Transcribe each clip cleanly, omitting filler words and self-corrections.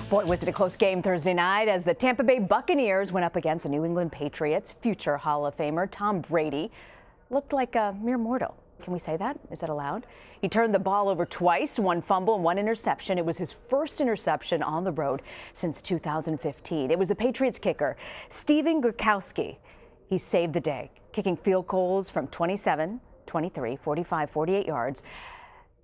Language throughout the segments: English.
Boy, was it a close game Thursday night as the Tampa Bay Buccaneers went up against the New England Patriots. Future Hall of Famer Tom Brady looked like a mere mortal. Can we say that? Is that allowed? He turned the ball over twice, one fumble and one interception. It was his first interception on the road since 2015. It was the Patriots kicker, Steven Gurkowski. He saved the day, kicking field goals from 27, 23, 45, 48 yards.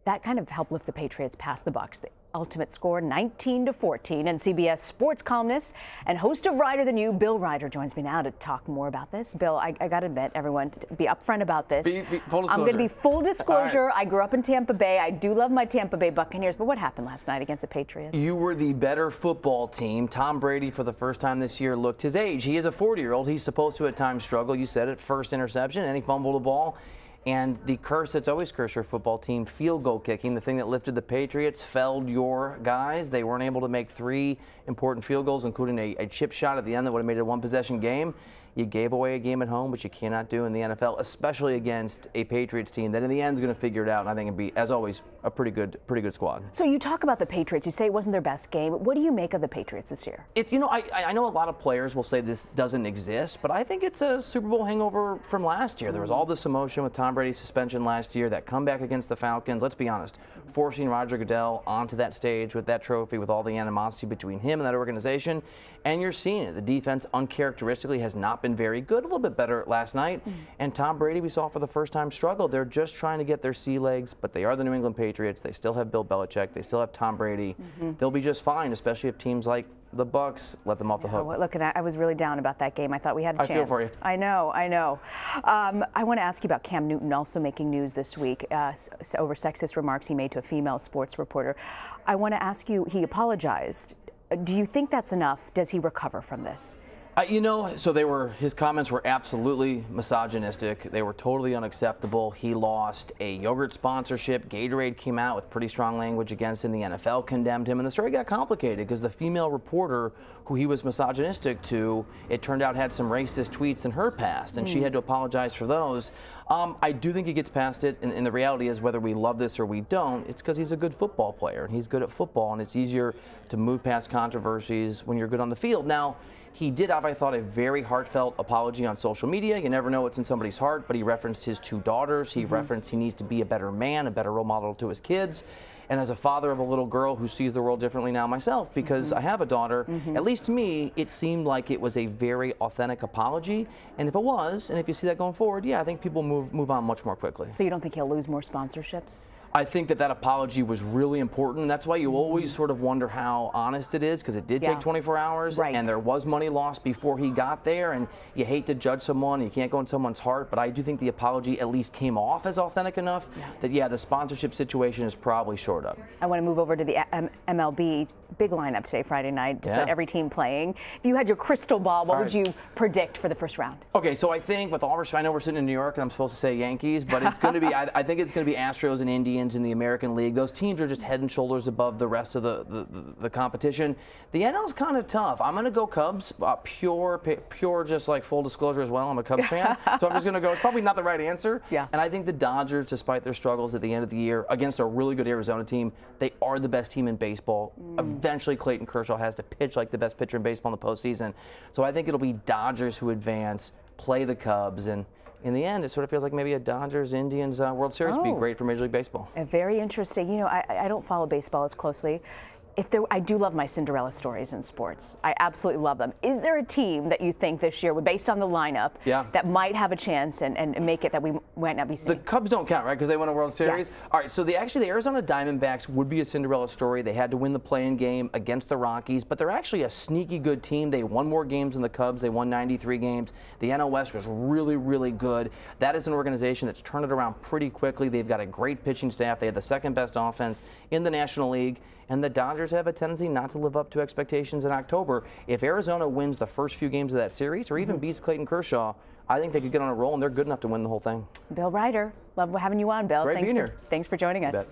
That kind of helped lift the Patriots past the Bucs. The ultimate score 19-14. And CBS sports columnist and host of Ryder Than You, Bill Ryder, joins me now to talk more about this. Bill, I got to admit, everyone, to be upfront about this. Full disclosure. I'm going to be full disclosure. Right. I grew up in Tampa Bay. I do love my Tampa Bay Buccaneers. But what happened last night against the Patriots? You were the better football team. Tom Brady, for the first time this year, looked his age. He is a 40-year-old. He's supposed to at times struggle. You said it, first interception, and he fumbled the ball. And the curse that's always cursed your football team, field goal kicking, the thing that lifted the Patriots, felled your guys. They weren't able to make 3 important field goals, including a chip shot at the end that would have made it a one-possession game. You gave away a game at home, which you cannot do in the NFL, especially against a Patriots team that in the end is going to figure it out. And I think it'd be, as always, a pretty good squad. So you talk about the Patriots. You say it wasn't their best game. What do you make of the Patriots this year? I know a lot of players will say this doesn't exist, but I think it's a Super Bowl hangover from last year. There was all this emotion with Tom Brady's suspension last year, that comeback against the Falcons. Let's be honest, forcing Roger Goodell onto that stage with that trophy, with all the animosity between him and that organization. And you're seeing it. The defense uncharacteristically has not been very good, a little bit better last night. And Tom Brady, we saw for the first time, struggle. They're just trying to get their sea legs, but they are the New England Patriots. They still have Bill Belichick. They still have Tom Brady. They'll be just fine, especially if teams like the Bucs let them off the hook. Look at that. I was really down about that game. I thought we had a chance. I feel for you. I know. I want to ask you about Cam Newton also making news this week over sexist remarks he made to a female sports reporter. I want to ask you, he apologized. Do you think that's enough? Does he recover from this? So his comments were absolutely misogynistic. They were totally unacceptable. He lost a yogurt sponsorship. Gatorade came out with pretty strong language against him. The NFL condemned him, and the story got complicated because the female reporter who he was misogynistic to, it turned out had some racist tweets in her past, and she had to apologize for those. I do think he gets past it, and the reality is, whether we love this or we don't, it's because he's a good football player, and he's good at football, and it's easier to move past controversies when you're good on the field. Now, he did have, I thought, a very heartfelt apology on social media. You never know what's in somebody's heart, but he referenced his 2 daughters. He referenced he needs to be a better man, a better role model to his kids. And as a father of a little girl who sees the world differently now myself, because I have a daughter, at least to me, it seemed like it was a very authentic apology. And if it was, and if you see that going forward, yeah, I think people move on much more quickly. So you don't think he'll lose more sponsorships? I think that apology was really important. That's why you always sort of wonder how honest it is, because it did take 24 hours, and there was money lost before he got there, and you hate to judge someone, you can't go in someone's heart, but I do think the apology at least came off as authentic enough that, yeah, the sponsorship situation is probably shored up. I want to move over to the MLB. Big lineup today, Friday night, just about every team playing. If you had your crystal ball, what would you predict for the first round? Okay, so I think, with all respect, I know we're sitting in New York and I'm supposed to say Yankees, but it's going to be, I think it's going to be Astros and Indians in the American League. Those teams are just head and shoulders above the rest of the competition. The NL's kind of tough. I'm going to go Cubs, pure, just like full disclosure as well. I'm a Cubs fan, so I'm just going to go. It's probably not the right answer. And I think the Dodgers, despite their struggles at the end of the year against a really good Arizona team, they are the best team in baseball. Eventually, Clayton Kershaw has to pitch like the best pitcher in baseball in the postseason. So I think it'll be Dodgers who advance, play the Cubs, and in the end, it sort of feels like maybe a Dodgers-Indians World Series would be great for Major League Baseball. Very interesting. You know, I don't follow baseball as closely. I do love my Cinderella stories in sports. I absolutely love them. Is there a team that you think this year, based on the lineup, that might have a chance and make it that we might not be seeing? The Cubs don't count, right? Because they won a World Series? Yes. All right, so the Arizona Diamondbacks would be a Cinderella story. They had to win the play-in game against the Rockies, but they're actually a sneaky good team. They won more games than the Cubs. They won 93 games. The NL West was really, really good. That is an organization that's turned it around pretty quickly. They've got a great pitching staff. They had the second best offense in the National League, and the Dodgers have a tendency not to live up to expectations in October. If Arizona wins the first few games of that series, or even beats Clayton Kershaw, I think they could get on a roll, and they're good enough to win the whole thing. Bill Ryder, love having you on, Bill. Great being here. Thanks for joining us.